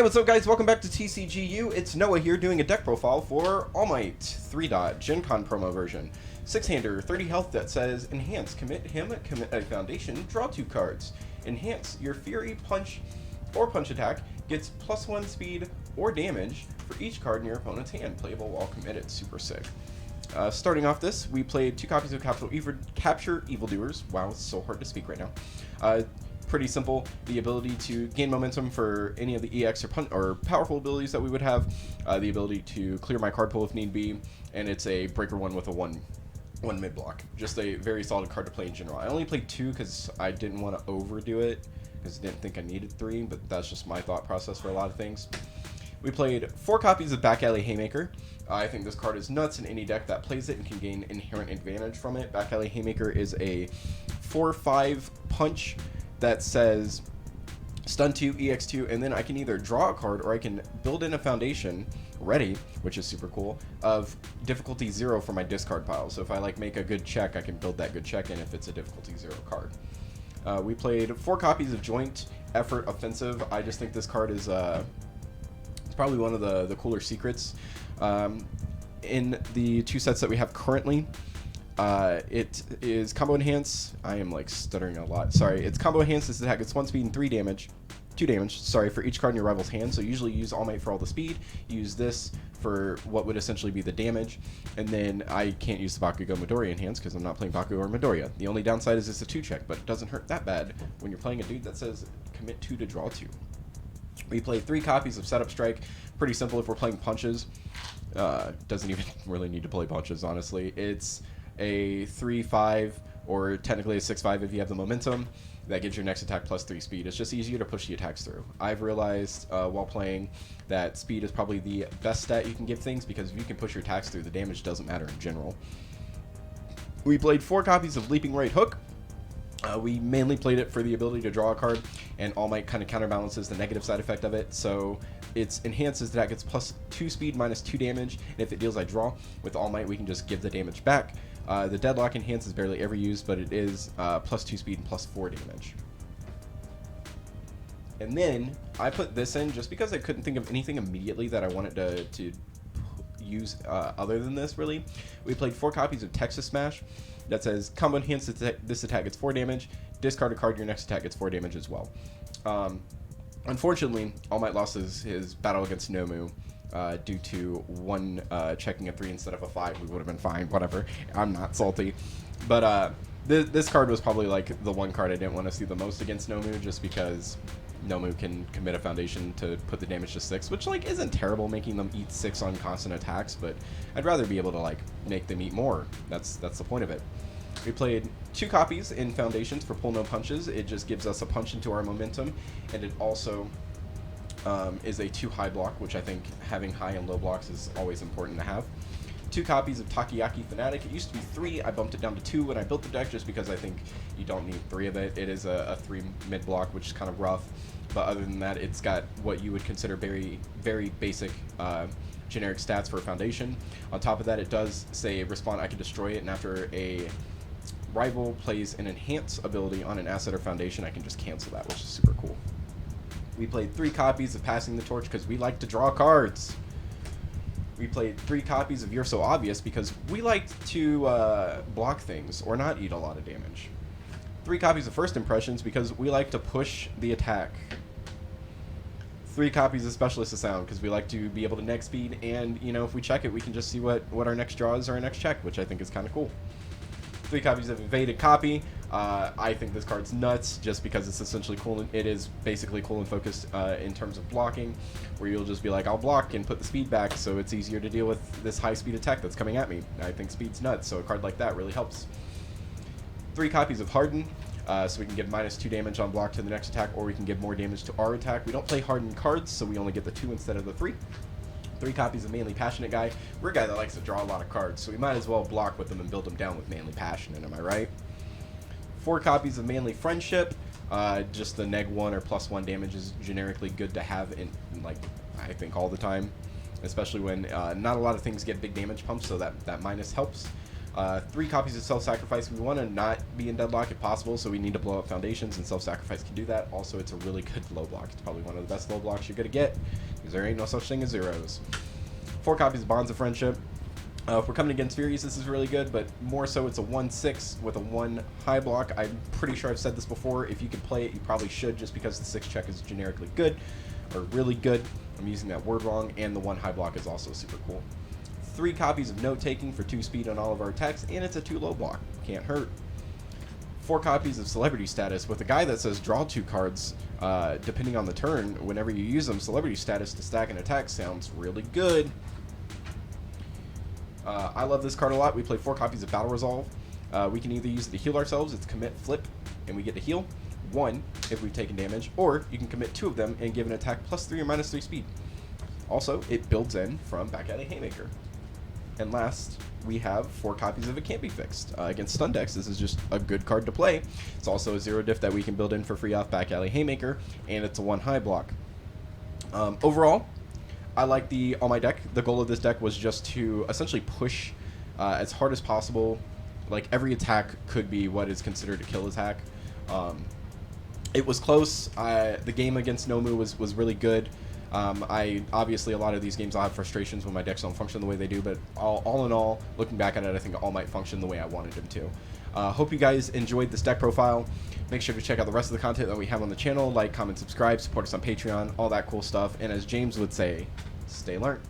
what's up guys, welcome back to TCGU. It's Noah here doing a deck profile for All Might 3-Dot Gen Con promo version. 6-hander, 30 health that says Enhance, commit a foundation, draw 2 cards. Enhance, your Fury, Punch, or Punch attack gets +1 speed or damage for each card in your opponent's hand, playable while committed. Super sick. Starting off this, we played 2 copies of Capture Evildoers. Wow, it's so hard to speak right now. Pretty simple. The ability to gain momentum for any of the EX or powerful abilities that we would have. The ability to clear my card pool if need be. And it's a breaker 1 with a 1 mid block. Just a very solid card to play in general. I only played 2 because I didn't want to overdo it, because I didn't think I needed 3, but that's just my thought process for a lot of things. We played 4 copies of Back Alley Haymaker. I think this card is nuts in any deck that plays it and can gain inherent advantage from it. Back Alley Haymaker is a 4/5 punch that says stun 2, EX 2, and then I can either draw a card or I can build in a foundation ready, which is super cool, of difficulty 0 for my discard pile. So if I make a good check, I can build that good check in if it's a difficulty 0 card. We played 4 copies of Joint Effort Offensive. I just think this card is it's probably one of the cooler secrets. In the 2 sets that we have currently, it is Combo Enhance. I am stuttering a lot. Sorry. It's Combo Enhance. This attack gets 1 speed and 2 damage, sorry, for each card in your rival's hand. So usually use All Might for all the speed. Use this for what would essentially be the damage. And then I can't use the Bakugo Midoriya Enhance because I'm not playing Bakugo or Midoriya. The only downside is it's a 2 check, but it doesn't hurt that bad when you're playing a dude that says commit 2 to draw 2. We played 3 copies of Setup Strike. Pretty simple if we're playing punches. Doesn't even really need to play punches, honestly. It's a 3/5 or technically a 6/5 if you have the momentum. That gives your next attack +3 speed. It's just easier to push the attacks through. I've realized while playing that speed is probably the best stat you can give things, because if you can push your attacks through, the damage doesn't matter in general. We played 4 copies of Leaping Right Hook. We mainly played it for the ability to draw a card, and All Might kind of counterbalances the negative side effect of it. So it enhances that gets +2 speed, -2 damage, and if it deals I draw. With All Might, we can just give the damage back. The Deadlock Enhance is barely ever used, but it is +2 speed and +4 damage. And then I put this in just because I couldn't think of anything immediately that I wanted to use other than this, really. We played 4 copies of Texas Smash. That says Combo Enhance, this attack gets 4 damage. Discard a card, your next attack gets 4 damage as well. Unfortunately, All Might lost his battle against Nomu due to 1 checking a 3 instead of a 5. We would have been fine, whatever. I'm not salty. But this card was probably the one card I didn't want to see the most against Nomu, just because Nomu can commit a foundation to put the damage to 6, which isn't terrible, making them eat 6 on constant attacks, but I'd rather be able to make them eat more. That's the point of it. We played 2 copies in Foundations for Pull No Punches. It just gives us a punch into our momentum, and it also is a 2 high block, which I think having high and low blocks is always important to have. 2 copies of Takoyaki Fanatic. It used to be 3. I bumped it down to 2 when I built the deck, just because I think you don't need 3 of it. It is a 3 mid block, which is kind of rough. But other than that, it's got what you would consider very, very basic generic stats for a foundation. On top of that, it does say respond, I can destroy it, and after a rival plays an enhance ability on an asset or foundation, I can just cancel that, which is super cool. We played 3 copies of Passing the Torch because we like to draw cards. We played 3 copies of You're So Obvious because we like to block things or not eat a lot of damage. 3 copies of First Impressions because we like to push the attack. 3 copies of Specialist of Sound because we like to be able to next speed, and if we check it, we can just see what our next draw is or our next check, which I think is kind of cool. 3 copies of Evaded Copy. I think this card's nuts just because it's essentially cool. It is basically cool and focused in terms of blocking, where you'll just be like, I'll block and put the speed back so it's easier to deal with this high speed attack that's coming at me. I think speed's nuts, so a card like that really helps. 3 copies of Harden, so we can give -2 damage on block to the next attack, or we can give more damage to our attack. We don't play hardened cards, so we only get the 2 instead of the 3. 3 copies of Manly Passionate Guy. We're a guy that likes to draw a lot of cards, so we might as well block with them and build them down with Manly Passionate, am I right? 4 copies of Manly Friendship. Just the -1 or +1 damage is generically good to have in I think all the time, especially when not a lot of things get big damage pumps, so that minus helps. 3 copies of Self-Sacrifice. We want to not be in deadlock if possible, so we need to blow up foundations, and Self-Sacrifice can do that. Also, it's a really good low block. It's probably one of the best low blocks you're going to get, because there ain't no such thing as zeros. 4 copies of Bonds of Friendship. If we're coming against Furies, this is really good, but more so it's a 1/6 with a 1 high block. I'm pretty sure I've said this before. If you can play it, you probably should, just because the 6 check is generically good, or really good. I'm using that word wrong, and the 1 high block is also super cool. 3 copies of Note Taking for 2 speed on all of our attacks, and it's a 2 low block. Can't hurt. 4 copies of Celebrity Status with a guy that says draw 2 cards depending on the turn. Whenever you use them, Celebrity Status to stack an attack sounds really good. I love this card a lot. We play 4 copies of Battle Resolve. We can either use it to heal ourselves, it's commit, flip, and we get to heal 1 if we've taken damage, or you can commit 2 of them and give an attack +3 or -3 speed. Also, it builds in from Back Alley Haymaker. And last, we have 4 copies of It Can't Be Fixed. Against stun decks, this is just a good card to play. It's also a 0 diff that we can build in for free off Back Alley Haymaker, and it's a 1 high block. Overall, I like All My deck. The goal of this deck was just to essentially push as hard as possible. Like, every attack could be what is considered a kill attack. It was close. The game against Nomu was really good. Obviously, a lot of these games I'll have frustrations when my decks don't function the way they do, but all in all, looking back at it, I think All Might function the way I wanted them to. Hope you guys enjoyed this deck profile. Make sure to check out the rest of the content that we have on the channel. Like, comment, subscribe, support us on Patreon, all that cool stuff. And as James would say, stay learned.